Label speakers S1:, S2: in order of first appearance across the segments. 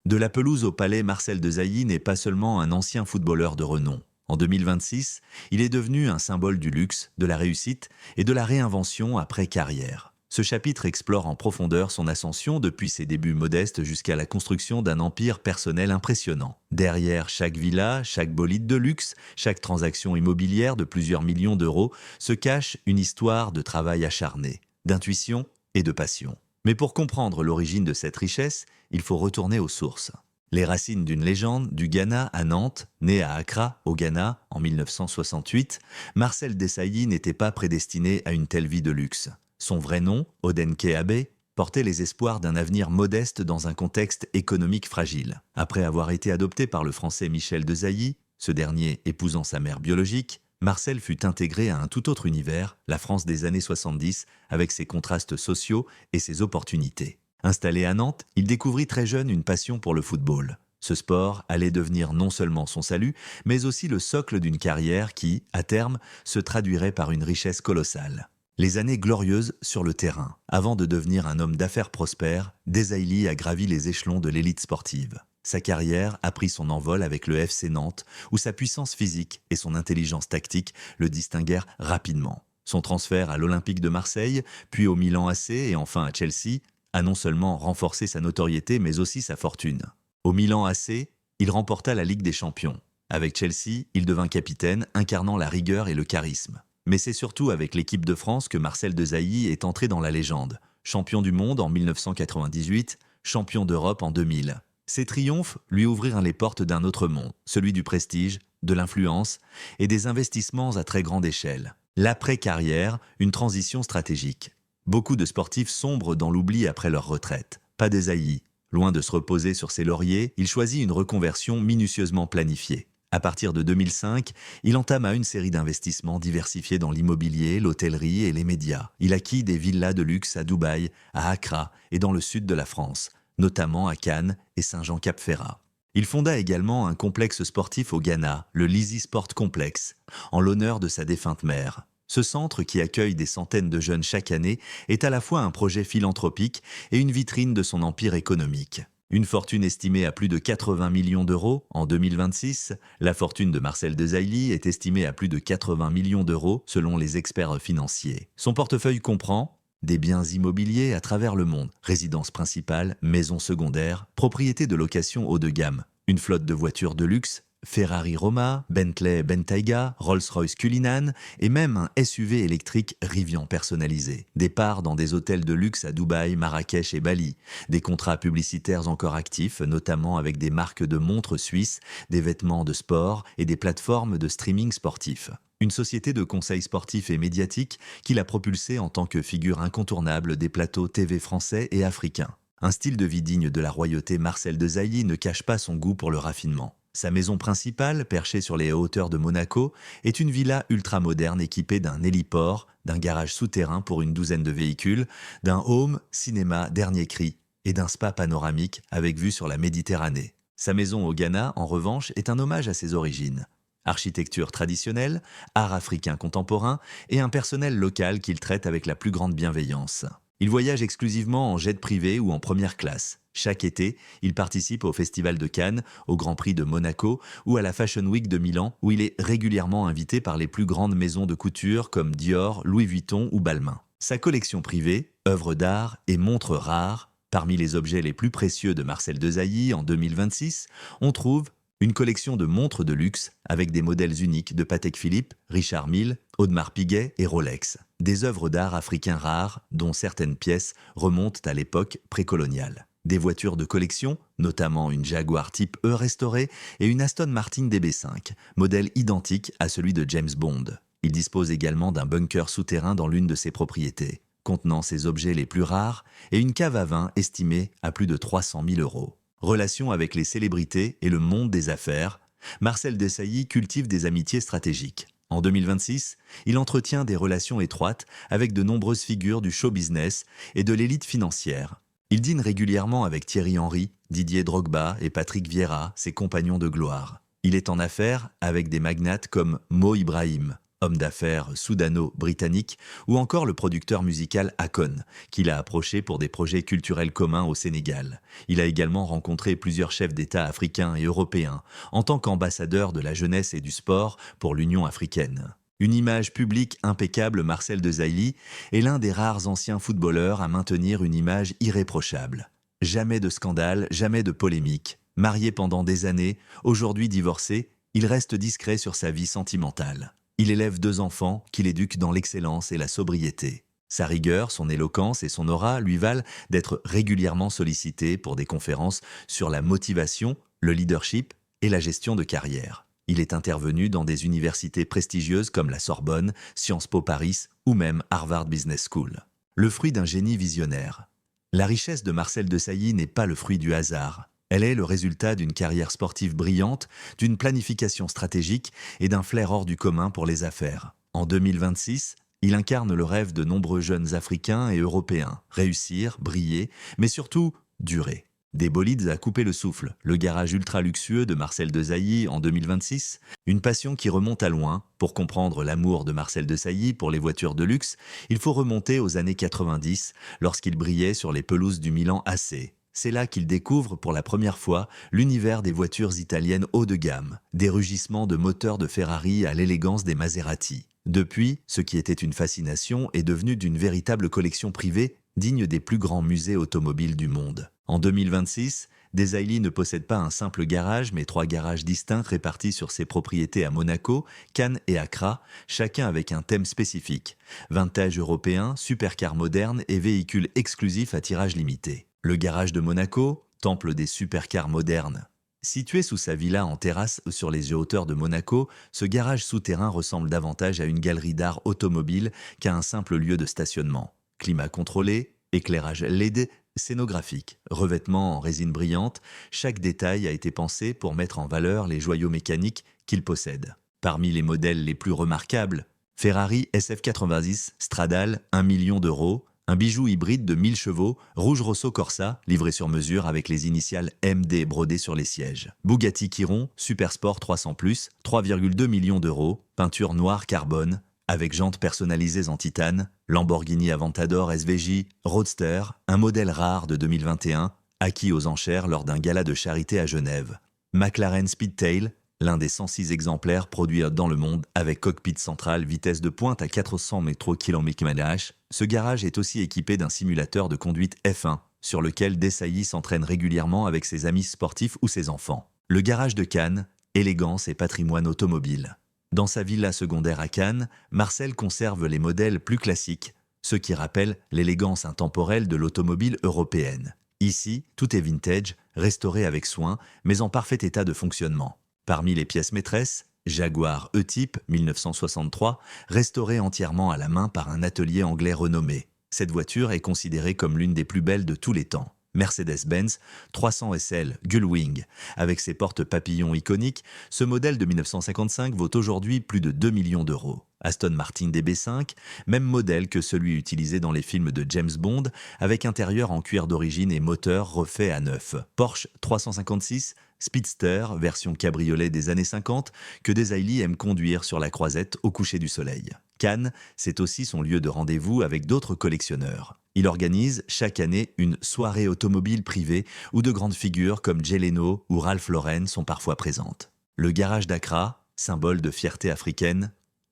S1: De la pelouse au palais, Marcel Desailly n'est pas seulement un ancien footballeur de renom. En 2026, il est devenu un symbole du luxe, de la réussite et de la réinvention après carrière. Ce chapitre explore en profondeur son ascension depuis ses débuts modestes jusqu'à la construction d'un empire personnel impressionnant. Derrière chaque villa, chaque bolide de luxe, chaque transaction immobilière de plusieurs millions d'euros se cache une histoire de travail acharné, d'intuition et de passion. Mais pour comprendre l'origine de cette richesse, il faut retourner aux sources. Les racines d'une légende du Ghana à Nantes, né à Accra, au Ghana, en 1968, Marcel Desailly n'était pas prédestiné à une telle vie de luxe. Son vrai nom, Odenke Abe, portait les espoirs d'un avenir modeste dans un contexte économique fragile. Après avoir été adopté par le français Michel Desailly, ce dernier épousant sa mère biologique, Marcel fut intégré à un tout autre univers, la France des années 70, avec ses contrastes sociaux et ses opportunités. Installé à Nantes, il découvrit très jeune une passion pour le football. Ce sport allait devenir non seulement son salut, mais aussi le socle d'une carrière qui, à terme, se traduirait par une richesse colossale. Les années glorieuses sur le terrain. Avant de devenir un homme d'affaires prospère, Desailly a gravi les échelons de l'élite sportive. Sa carrière a pris son envol avec le FC Nantes, où sa puissance physique et son intelligence tactique le distinguèrent rapidement. Son transfert à l'Olympique de Marseille, puis au Milan AC et enfin à Chelsea, a non seulement renforcé sa notoriété mais aussi sa fortune. Au Milan AC, il remporta la Ligue des Champions. Avec Chelsea, il devint capitaine, incarnant la rigueur et le charisme. Mais c'est surtout avec l'équipe de France que Marcel Desailly est entré dans la légende. Champion du monde en 1998, champion d'Europe en 2000. Ces triomphes lui ouvrirent les portes d'un autre monde, celui du prestige, de l'influence et des investissements à très grande échelle. L'après-carrière, une transition stratégique. Beaucoup de sportifs sombrent dans l'oubli après leur retraite. Pas Desailly. Loin de se reposer sur ses lauriers, il choisit une reconversion minutieusement planifiée. À partir de 2005, il entama une série d'investissements diversifiés dans l'immobilier, l'hôtellerie et les médias. Il acquit des villas de luxe à Dubaï, à Accra et dans le sud de la France, notamment à Cannes et Saint-Jean-Cap-Ferrat. Il fonda également un complexe sportif au Ghana, le Lizzy Sport Complex, en l'honneur de sa défunte mère. Ce centre, qui accueille des centaines de jeunes chaque année, est à la fois un projet philanthropique et une vitrine de son empire économique. Une fortune estimée à plus de 80 millions d'euros en 2026, la fortune de Marcel Desailly est estimée à plus de 80 millions d'euros selon les experts financiers. Son portefeuille comprend des biens immobiliers à travers le monde, résidences principales, maisons secondaires, propriétés de location haut de gamme, une flotte de voitures de luxe, Ferrari Roma, Bentley Bentayga, Rolls-Royce Cullinan et même un SUV électrique Rivian personnalisé. Des parts dans des hôtels de luxe à Dubaï, Marrakech et Bali. Des contrats publicitaires encore actifs, notamment avec des marques de montres suisses, des vêtements de sport et des plateformes de streaming sportif. Une société de conseil sportif et médiatique qui l'a propulsé en tant que figure incontournable des plateaux TV français et africains. Un style de vie digne de la royauté, Marcel Desailly ne cache pas son goût pour le raffinement. Sa maison principale, perchée sur les hauteurs de Monaco, est une villa ultramoderne équipée d'un héliport, d'un garage souterrain pour une douzaine de véhicules, d'un home, cinéma, dernier cri, et d'un spa panoramique avec vue sur la Méditerranée. Sa maison au Ghana, en revanche, est un hommage à ses origines. Architecture traditionnelle, art africain contemporain et un personnel local qu'il traite avec la plus grande bienveillance. Il voyage exclusivement en jet privé ou en première classe. Chaque été, il participe au Festival de Cannes, au Grand Prix de Monaco ou à la Fashion Week de Milan, où il est régulièrement invité par les plus grandes maisons de couture comme Dior, Louis Vuitton ou Balmain. Sa collection privée, œuvres d'art et montres rares, parmi les objets les plus précieux de Marcel Desailly en 2026, on trouve une collection de montres de luxe avec des modèles uniques de Patek Philippe, Richard Mille, Audemars Piguet et Rolex. Des œuvres d'art africains rares, dont certaines pièces remontent à l'époque précoloniale. Des voitures de collection, notamment une Jaguar Type E restaurée et une Aston Martin DB5, modèle identique à celui de James Bond. Il dispose également d'un bunker souterrain dans l'une de ses propriétés, contenant ses objets les plus rares et une cave à vin estimée à plus de 300 000 euros. Relations avec les célébrités et le monde des affaires, Marcel Desailly cultive des amitiés stratégiques. En 2026, il entretient des relations étroites avec de nombreuses figures du show business et de l'élite financière. Il dîne régulièrement avec Thierry Henry, Didier Drogba et Patrick Vieira, ses compagnons de gloire. Il est en affaires avec des magnates comme Mo Ibrahim, homme d'affaires soudano-britannique, ou encore le producteur musical Akon, qu'il a approché pour des projets culturels communs au Sénégal. Il a également rencontré plusieurs chefs d'État africains et européens, en tant qu'ambassadeur de la jeunesse et du sport pour l'Union africaine. Une image publique impeccable, Marcel Desailly est l'un des rares anciens footballeurs à maintenir une image irréprochable. Jamais de scandale, jamais de polémique. Marié pendant des années, aujourd'hui divorcé, il reste discret sur sa vie sentimentale. Il élève 2 enfants qu'il éduque dans l'excellence et la sobriété. Sa rigueur, son éloquence et son aura lui valent d'être régulièrement sollicité pour des conférences sur la motivation, le leadership et la gestion de carrière. Il est intervenu dans des universités prestigieuses comme la Sorbonne, Sciences Po Paris ou même Harvard Business School. Le fruit d'un génie visionnaire. La richesse de Marcel Desailly n'est pas le fruit du hasard. Elle est le résultat d'une carrière sportive brillante, d'une planification stratégique et d'un flair hors du commun pour les affaires. En 2026, il incarne le rêve de nombreux jeunes Africains et Européens. Réussir, briller, mais surtout durer. Des bolides à couper le souffle, le garage ultra luxueux de Marcel Desailly en 2026, une passion qui remonte à loin. Pour comprendre l'amour de Marcel Desailly pour les voitures de luxe, il faut remonter aux années 90, lorsqu'il brillait sur les pelouses du Milan AC. C'est là qu'il découvre pour la première fois l'univers des voitures italiennes haut de gamme, des rugissements de moteurs de Ferrari à l'élégance des Maserati. Depuis, ce qui était une fascination est devenu d'une véritable collection privée digne des plus grands musées automobiles du monde. En 2026, Desailly ne possède pas un simple garage, mais 3 garages distincts répartis sur ses propriétés à Monaco, Cannes et Accra, chacun avec un thème spécifique. Vintage européen, supercars modernes et véhicules exclusifs à tirage limité. Le garage de Monaco, temple des supercars modernes. Situé sous sa villa en terrasse sur les hauteurs de Monaco, ce garage souterrain ressemble davantage à une galerie d'art automobile qu'à un simple lieu de stationnement. Climat contrôlé, éclairage LED, scénographique, revêtement en résine brillante, chaque détail a été pensé pour mettre en valeur les joyaux mécaniques qu'il possède. Parmi les modèles les plus remarquables, Ferrari SF90 Stradale, 1 million d'euros, un bijou hybride de 1000 chevaux, rouge Rosso Corsa, livré sur mesure avec les initiales MD brodées sur les sièges. Bugatti Chiron, Supersport 300+, 3,2 millions d'euros, peinture noire carbone, avec jantes personnalisées en titane, Lamborghini Aventador SVJ, Roadster, un modèle rare de 2021, acquis aux enchères lors d'un gala de charité à Genève. McLaren Speedtail, l'un des 106 exemplaires produits dans le monde avec cockpit central, vitesse de pointe à 400 km/h. Ce garage est aussi équipé d'un simulateur de conduite F1, sur lequel Desailly s'entraîne régulièrement avec ses amis sportifs ou ses enfants. Le garage de Cannes, élégance et patrimoine automobile. Dans sa villa secondaire à Cannes, Marcel conserve les modèles plus classiques, ceux qui rappellent l'élégance intemporelle de l'automobile européenne. Ici, tout est vintage, restauré avec soin, mais en parfait état de fonctionnement. Parmi les pièces maîtresses, Jaguar E-Type 1963, restaurée entièrement à la main par un atelier anglais renommé. Cette voiture est considérée comme l'une des plus belles de tous les temps. Mercedes-Benz 300 SL Gullwing. Avec ses portes papillons iconiques, ce modèle de 1955 vaut aujourd'hui plus de 2 millions d'euros. Aston Martin DB5, même modèle que celui utilisé dans les films de James Bond, avec intérieur en cuir d'origine et moteur refait à neuf. Porsche 356 Speedster, version cabriolet des années 50, que Desailly aime conduire sur la croisette au coucher du soleil. Cannes, c'est aussi son lieu de rendez-vous avec d'autres collectionneurs. Il organise chaque année une soirée automobile privée où de grandes figures comme Jay Leno ou Ralph Lauren sont parfois présentes. Le garage d'Accra, symbole de fierté africaine.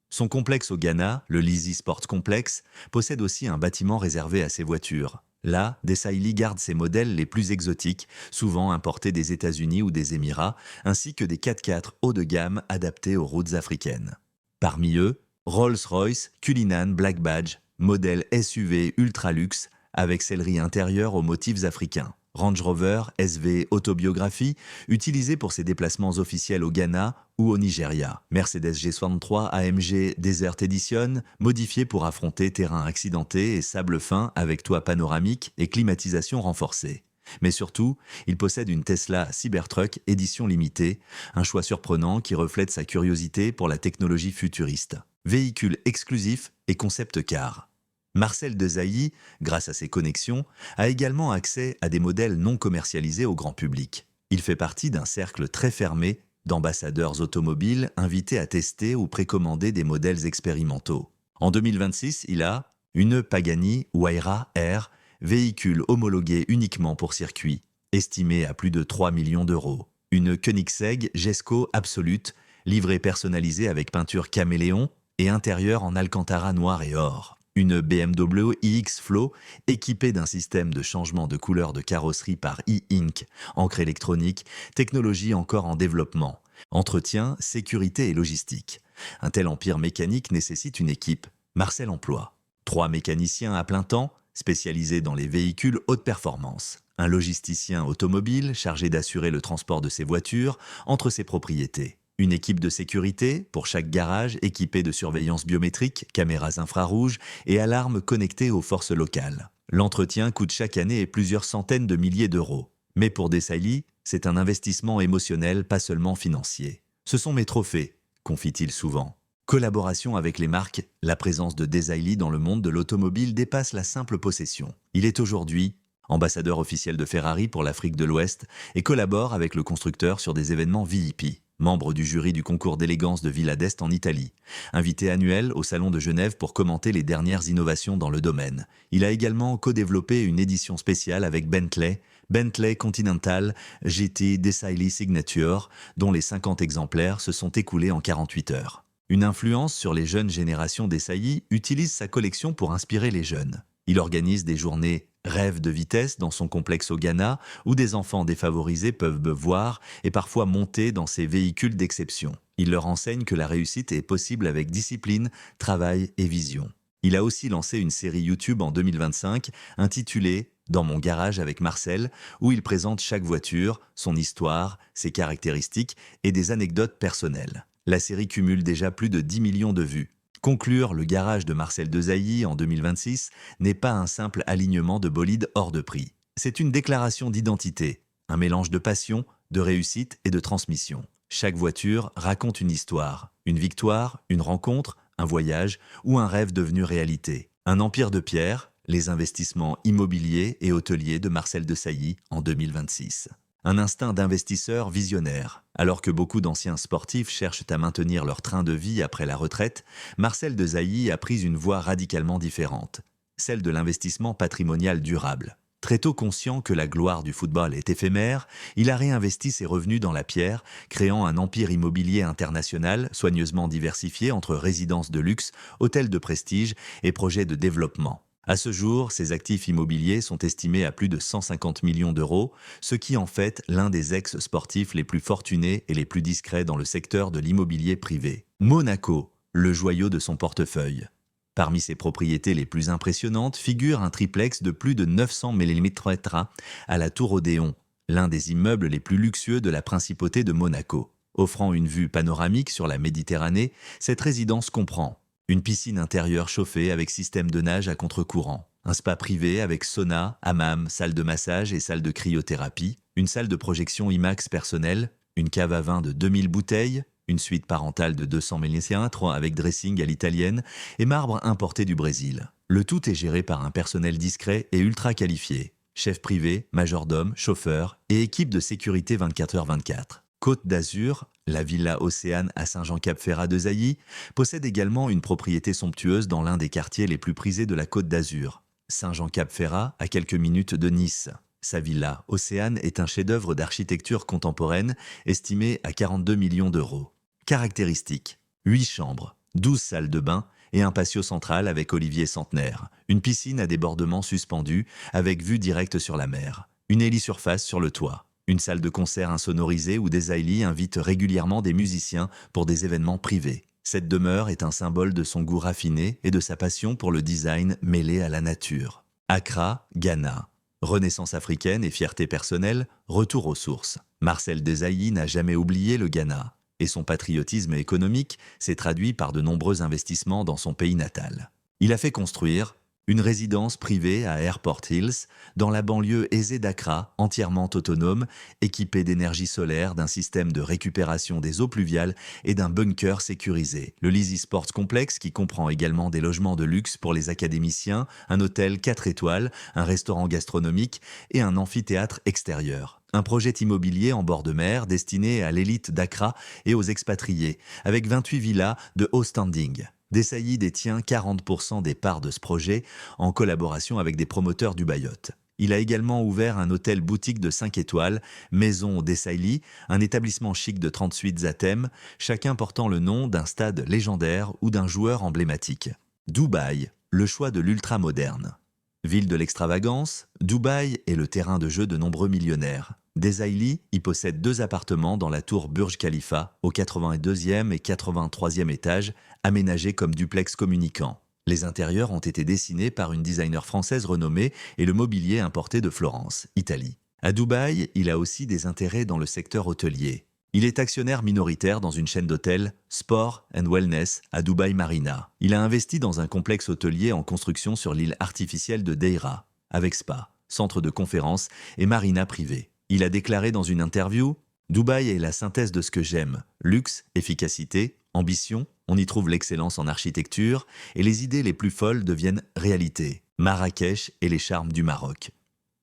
S1: Son complexe au Ghana, le Lizzie Sports Complex, possède aussi un bâtiment réservé à ses voitures. Là, Desailly garde ses modèles les plus exotiques, souvent importés des États-Unis ou des Émirats, ainsi que des 4x4 haut de gamme adaptés aux routes africaines. Parmi eux, Rolls-Royce Cullinan Black Badge, modèle SUV ultra luxe avec sellerie intérieure aux motifs africains. Range Rover SV Autobiographie, utilisé pour ses déplacements officiels au Ghana ou au Nigeria. Mercedes G63 AMG Desert Edition, modifié pour affronter terrain accidenté et sable fin avec toit panoramique et climatisation renforcée. Mais surtout, il possède une Tesla Cybertruck édition limitée, un choix surprenant qui reflète sa curiosité pour la technologie futuriste. Véhicule exclusif et concept car. Marcel Desailly, grâce à ses connexions, a également accès à des modèles non commercialisés au grand public. Il fait partie d'un cercle très fermé d'ambassadeurs automobiles invités à tester ou précommander des modèles expérimentaux. En 2026, il a une Pagani Huayra R, véhicule homologué uniquement pour circuit, estimé à plus de 3 millions d'euros. Une Koenigsegg Jesko Absolute, livrée personnalisée avec peinture caméléon et intérieur en alcantara noir et or. Une BMW iX Flow, équipée d'un système de changement de couleur de carrosserie par e-ink, encre électronique, technologie encore en développement. Entretien, sécurité et logistique. Un tel empire mécanique nécessite une équipe. Marcel emploie 3 mécaniciens à plein temps, spécialisés dans les véhicules haute performance. Un logisticien automobile chargé d'assurer le transport de ses voitures entre ses propriétés. Une équipe de sécurité pour chaque garage équipée de surveillance biométrique, caméras infrarouges et alarmes connectées aux forces locales. L'entretien coûte chaque année plusieurs centaines de milliers d'euros. Mais pour Desailly, c'est un investissement émotionnel, pas seulement financier. Ce sont mes trophées, confie-t-il souvent. Collaboration avec les marques, la présence de Desailly dans le monde de l'automobile dépasse la simple possession. Il est aujourd'hui ambassadeur officiel de Ferrari pour l'Afrique de l'Ouest et collabore avec le constructeur sur des événements VIP. Membre du jury du concours d'élégance de Villa d'Est en Italie. Invité annuel au Salon de Genève pour commenter les dernières innovations dans le domaine. Il a également co-développé une édition spéciale avec Bentley Continental GT Desailly Signature, dont les 50 exemplaires se sont écoulés en 48 heures. Une influence sur les jeunes générations Desailly utilise sa collection pour inspirer les jeunes. Il organise des journées rêve de vitesse dans son complexe au Ghana, où des enfants défavorisés peuvent voir et parfois monter dans ces véhicules d'exception. Il leur enseigne que la réussite est possible avec discipline, travail et vision. Il a aussi lancé une série YouTube en 2025 intitulée « Dans mon garage avec Marcel » où il présente chaque voiture, son histoire, ses caractéristiques et des anecdotes personnelles. La série cumule déjà plus de 10 millions de vues. Conclure le garage de Marcel Desailly en 2026 n'est pas un simple alignement de bolides hors de prix. C'est une déclaration d'identité, un mélange de passion, de réussite et de transmission. Chaque voiture raconte une histoire, une victoire, une rencontre, un voyage ou un rêve devenu réalité. Un empire de pierre, les investissements immobiliers et hôteliers de Marcel Desailly en 2026. Un instinct d'investisseur visionnaire. Alors que beaucoup d'anciens sportifs cherchent à maintenir leur train de vie après la retraite, Marcel Desailly a pris une voie radicalement différente, celle de l'investissement patrimonial durable. Très tôt conscient que la gloire du football est éphémère, il a réinvesti ses revenus dans la pierre, créant un empire immobilier international soigneusement diversifié entre résidences de luxe, hôtels de prestige et projets de développement. À ce jour, ses actifs immobiliers sont estimés à plus de 150 millions d'euros, ce qui en fait l'un des ex-sportifs les plus fortunés et les plus discrets dans le secteur de l'immobilier privé. Monaco, le joyau de son portefeuille. Parmi ses propriétés les plus impressionnantes figure un triplex de plus de 900 mm² à la Tour Odéon, l'un des immeubles les plus luxueux de la principauté de Monaco. Offrant une vue panoramique sur la Méditerranée, cette résidence comprend une piscine intérieure chauffée avec système de nage à contre-courant, un spa privé avec sauna, hammam, salle de massage et salle de cryothérapie, une salle de projection IMAX personnelle, une cave à vin de 2000 bouteilles, une suite parentale de 200 ml avec dressing à l'italienne et marbre importé du Brésil. Le tout est géré par un personnel discret et ultra qualifié. Chef privé, majordome, chauffeur et équipe de sécurité 24h24. Côte d'Azur, la Villa Océane à Saint-Jean-Cap-Ferrat-Desailly possède également une propriété somptueuse dans l'un des quartiers les plus prisés de la Côte d'Azur. Saint-Jean-Cap-Ferrat, à quelques minutes de Nice. Sa villa Océane est un chef-d'œuvre d'architecture contemporaine estimé à 42 millions d'euros. Caractéristiques: 8 chambres, 12 salles de bain et un patio central avec olivier centenaire. Une piscine à débordement suspendu avec vue directe sur la mer. Une hélisurface sur le toit. Une salle de concert insonorisée où Desailly invite régulièrement des musiciens pour des événements privés. Cette demeure est un symbole de son goût raffiné et de sa passion pour le design mêlé à la nature. Accra, Ghana. Renaissance africaine et fierté personnelle, retour aux sources. Marcel Desailly n'a jamais oublié le Ghana. Et son patriotisme économique s'est traduit par de nombreux investissements dans son pays natal. Il a fait construire Une résidence privée à Airport Hills, dans la banlieue aisée d'Accra, entièrement autonome, équipée d'énergie solaire, d'un système de récupération des eaux pluviales et d'un bunker sécurisé. Le Lizzie Sports Complex, qui comprend également des logements de luxe pour les académiciens, un hôtel 4 étoiles, un restaurant gastronomique et un amphithéâtre extérieur. Un projet immobilier en bord de mer destiné à l'élite d'Accra et aux expatriés, avec 28 villas de haut standing. Desailly détient 40% des parts de ce projet en collaboration avec des promoteurs du Bayotte. Il a également ouvert un hôtel boutique de 5 étoiles, Maison Desailly, un établissement chic de 30 suites à thème, chacun portant le nom d'un stade légendaire ou d'un joueur emblématique. Dubaï, le choix de l'ultra-moderne. Ville de l'extravagance, Dubaï est le terrain de jeu de nombreux millionnaires. Desailly y possède 2 appartements dans la tour Burj Khalifa, au 82e et 83e étage, aménagés comme duplex communicants. Les intérieurs ont été dessinés par une designer française renommée et le mobilier importé de Florence, Italie. À Dubaï, il a aussi des intérêts dans le secteur hôtelier. Il est actionnaire minoritaire dans une chaîne d'hôtels, Sport and Wellness, à Dubaï Marina. Il a investi dans un complexe hôtelier en construction sur l'île artificielle de Deira, avec spa, centre de conférences et marina privée. Il a déclaré dans une interview « Dubaï est la synthèse de ce que j'aime. Luxe, efficacité, ambition, on y trouve l'excellence en architecture et les idées les plus folles deviennent réalité. Marrakech et les charmes du Maroc. »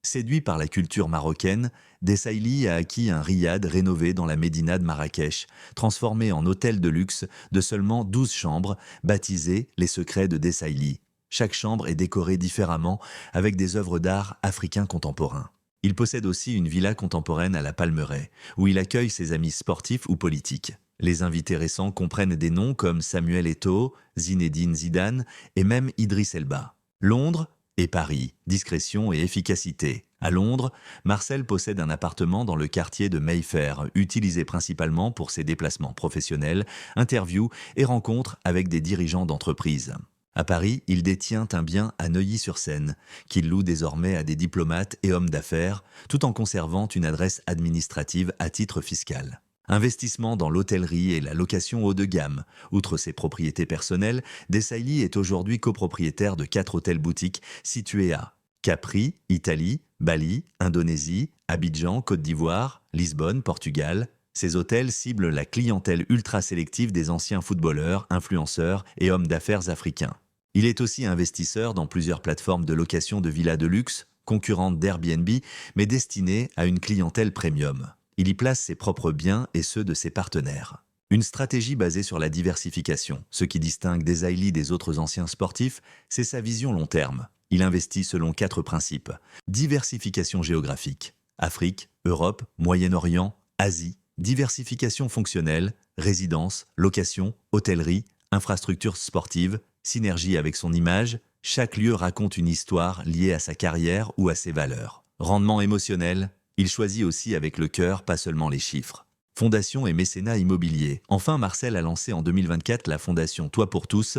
S1: Séduit par la culture marocaine, Desailly a acquis un riad rénové dans la médina de Marrakech, transformé en hôtel de luxe de seulement 12 chambres, baptisé « Les secrets de Desailly ». Chaque chambre est décorée différemment avec des œuvres d'art africains contemporains. Il possède aussi une villa contemporaine à la Palmeraie, où il accueille ses amis sportifs ou politiques. Les invités récents comprennent des noms comme Samuel Eto'o, Zinedine Zidane et même Idriss Elba. Londres et Paris, discrétion et efficacité. À Londres, Marcel possède un appartement dans le quartier de Mayfair, utilisé principalement pour ses déplacements professionnels, interviews et rencontres avec des dirigeants d'entreprises. À Paris, il détient un bien à Neuilly-sur-Seine, qu'il loue désormais à des diplomates et hommes d'affaires, tout en conservant une adresse administrative à titre fiscal. Investissement dans l'hôtellerie et la location haut de gamme. Outre ses propriétés personnelles, Desailly est aujourd'hui copropriétaire de 4 hôtels-boutiques situés à Capri, Italie, Bali, Indonésie, Abidjan, Côte d'Ivoire, Lisbonne, Portugal. Ces hôtels ciblent la clientèle ultra sélective des anciens footballeurs, influenceurs et hommes d'affaires africains. Il est aussi investisseur dans plusieurs plateformes de location de villas de luxe, concurrentes d'Airbnb, mais destinées à une clientèle premium. Il y place ses propres biens et ceux de ses partenaires. Une stratégie basée sur la diversification. Ce qui distingue Desailly des autres anciens sportifs, c'est sa vision long terme. Il investit selon 4 principes. Diversification géographique. Afrique, Europe, Moyen-Orient, Asie. Diversification fonctionnelle, résidence, location, hôtellerie, infrastructures sportives, synergie avec son image. Chaque lieu raconte une histoire liée à sa carrière ou à ses valeurs. Rendement émotionnel. Il choisit aussi avec le cœur, pas seulement les chiffres. Fondation et mécénat immobilier. Enfin, Marcel a lancé en 2024 la fondation Toit pour tous,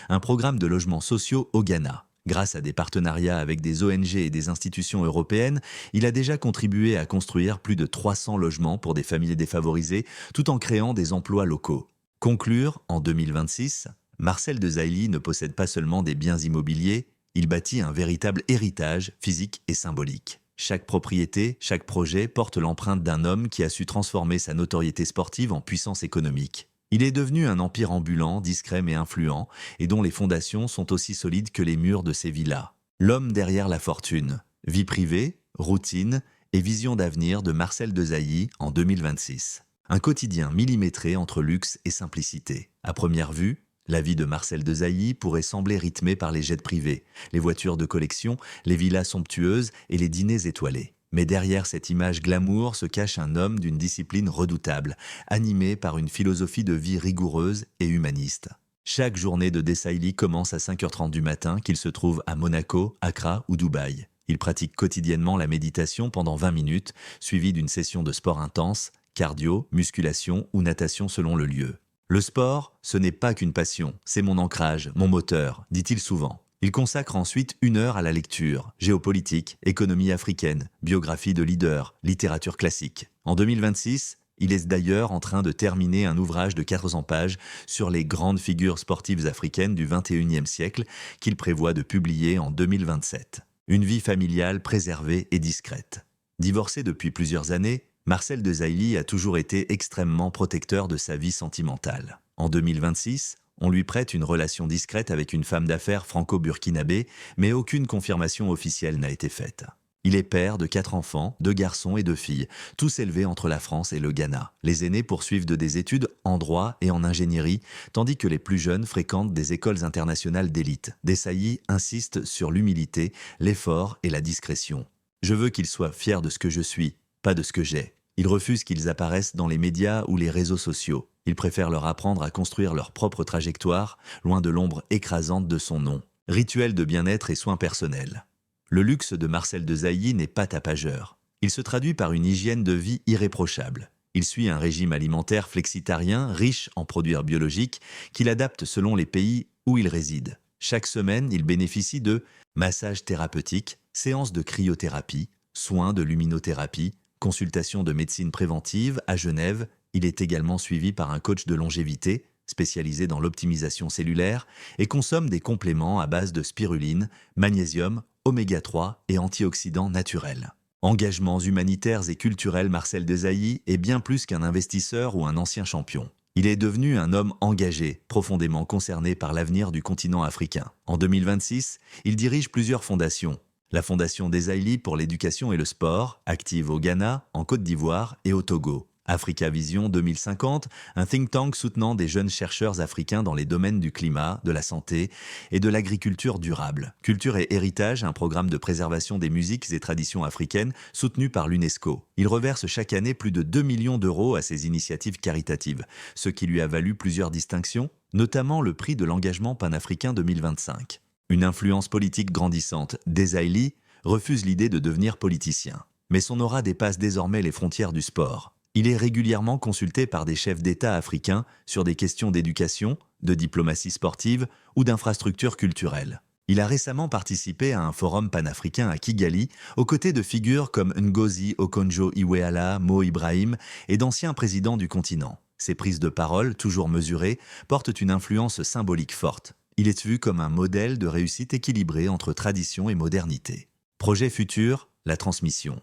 S1: un programme de logements sociaux au Ghana. Grâce à des partenariats avec des ONG et des institutions européennes, il a déjà contribué à construire plus de 300 logements pour des familles défavorisées, tout en créant des emplois locaux. Conclure, en 2026, Marcel Desailly ne possède pas seulement des biens immobiliers, il bâtit un véritable héritage physique et symbolique. Chaque propriété, chaque projet porte l'empreinte d'un homme qui a su transformer sa notoriété sportive en puissance économique. Il est devenu un empire ambulant, discret mais influent, et dont les fondations sont aussi solides que les murs de ses villas. L'homme derrière la fortune. Vie privée, routine et vision d'avenir de Marcel Desailly en 2026. Un quotidien millimétré entre luxe et simplicité. À première vue, la vie de Marcel Desailly pourrait sembler rythmée par les jets privés, les voitures de collection, les villas somptueuses et les dîners étoilés. Mais derrière cette image glamour se cache un homme d'une discipline redoutable, animé par une philosophie de vie rigoureuse et humaniste. Chaque journée de Desailly commence à 5h30 du matin, qu'il se trouve à Monaco, Accra ou Dubaï. Il pratique quotidiennement la méditation pendant 20 minutes, suivie d'une session de sport intense, cardio, musculation ou natation selon le lieu. Le sport, ce n'est pas qu'une passion, c'est mon ancrage, mon moteur, dit-il souvent. Il consacre ensuite 1 heure à la lecture, géopolitique, économie africaine, biographie de leaders, littérature classique. En 2026, Il est d'ailleurs en train de terminer un ouvrage de 400 pages sur les grandes figures sportives africaines du XXIe siècle qu'il prévoit de publier en 2027. Une vie familiale préservée et discrète. Divorcé depuis plusieurs années, Marcel Desailly a toujours été extrêmement protecteur de sa vie sentimentale. En 2026, on lui prête une relation discrète avec une femme d'affaires franco-burkinabé, mais aucune confirmation officielle n'a été faite. Il est père de 4 enfants, 2 garçons et 2 filles, tous élevés entre la France et le Ghana. Les aînés poursuivent des études en droit et en ingénierie, tandis que les plus jeunes fréquentent des écoles internationales d'élite. Desailly insiste sur l'humilité, l'effort et la discrétion. Je veux qu'ils soient fiers de ce que je suis, pas de ce que j'ai. Il refuse qu'ils apparaissent dans les médias ou les réseaux sociaux. Il préfère leur apprendre à construire leur propre trajectoire, loin de l'ombre écrasante de son nom. Rituel de bien-être et soins personnels. Le luxe de Marcel Desailly n'est pas tapageur. Il se traduit par une hygiène de vie irréprochable. Il suit un régime alimentaire flexitarien riche en produits biologiques qu'il adapte selon les pays où il réside. Chaque semaine, il bénéficie de massages thérapeutiques, séances de cryothérapie, soins de luminothérapie, consultations de médecine préventive à Genève. Il est également suivi par un coach de longévité, spécialisé dans l'optimisation cellulaire, et consomme des compléments à base de spiruline, magnésium, oméga 3 et antioxydants naturels. Engagements humanitaires et culturels, Marcel Desailly est bien plus qu'un investisseur ou un ancien champion. Il est devenu un homme engagé, profondément concerné par l'avenir du continent africain. En 2026, il dirige plusieurs fondations. La Fondation Desailly pour l'éducation et le sport, active au Ghana, en Côte d'Ivoire et au Togo. Africa Vision 2050, un think tank soutenant des jeunes chercheurs africains dans les domaines du climat, de la santé et de l'agriculture durable. Culture et héritage, un programme de préservation des musiques et traditions africaines soutenu par l'UNESCO. Il reverse chaque année plus de 2 millions d'euros à ses initiatives caritatives, ce qui lui a valu plusieurs distinctions, notamment le prix de l'engagement panafricain 2025. Une influence politique grandissante, Desailly refuse l'idée de devenir politicien. Mais son aura dépasse désormais les frontières du sport. Il est régulièrement consulté par des chefs d'État africains sur des questions d'éducation, de diplomatie sportive ou d'infrastructures culturelles. Il a récemment participé à un forum panafricain à Kigali, aux côtés de figures comme Ngozi Okonjo-Iweala, Mo Ibrahim et d'anciens présidents du continent. Ses prises de parole, toujours mesurées, portent une influence symbolique forte. Il est vu comme un modèle de réussite équilibrée entre tradition et modernité. Projet futur, la transmission.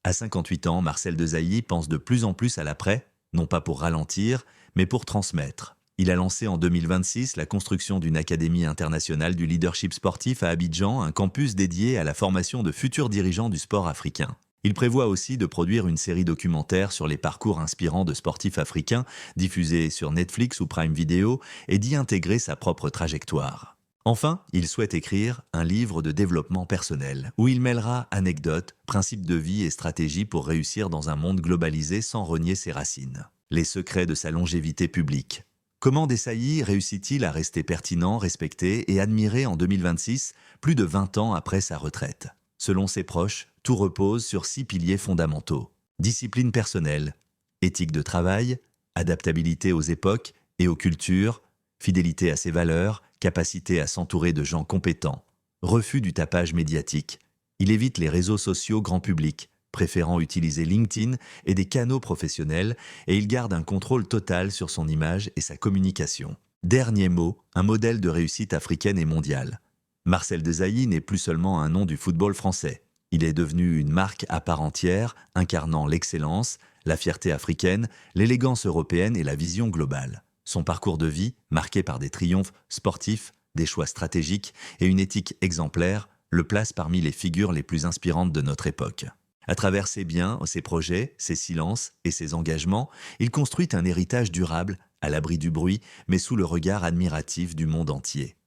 S1: À 58 ans, Marcel Desailly pense de plus en plus à l'après, non pas pour ralentir, mais pour transmettre. Il a lancé en 2026 la construction d'une académie internationale du leadership sportif à Abidjan, un campus dédié à la formation de futurs dirigeants du sport africain. Il prévoit aussi de produire une série documentaire sur les parcours inspirants de sportifs africains, diffusés sur Netflix ou Prime Video, et d'y intégrer sa propre trajectoire. Enfin, il souhaite écrire un livre de développement personnel, où il mêlera anecdotes, principes de vie et stratégies pour réussir dans un monde globalisé sans renier ses racines. Les secrets de sa longévité publique. Comment Desailly réussit-il à rester pertinent, respecté et admiré en 2026, plus de 20 ans après sa retraite? Selon ses proches, tout repose sur 6 piliers fondamentaux. Discipline personnelle, éthique de travail, adaptabilité aux époques et aux cultures, fidélité à ses valeurs, capacité à s'entourer de gens compétents, refus du tapage médiatique. Il évite les réseaux sociaux grand public, préférant utiliser LinkedIn et des canaux professionnels, et il garde un contrôle total sur son image et sa communication. Dernier mot, un modèle de réussite africaine et mondiale. Marcel Desailly n'est plus seulement un nom du football français. Il est devenu une marque à part entière, incarnant l'excellence, la fierté africaine, l'élégance européenne et la vision globale. Son parcours de vie, marqué par des triomphes sportifs, des choix stratégiques et une éthique exemplaire, le place parmi les figures les plus inspirantes de notre époque. À travers ses biens, ses projets, ses silences et ses engagements, il construit un héritage durable, à l'abri du bruit, mais sous le regard admiratif du monde entier.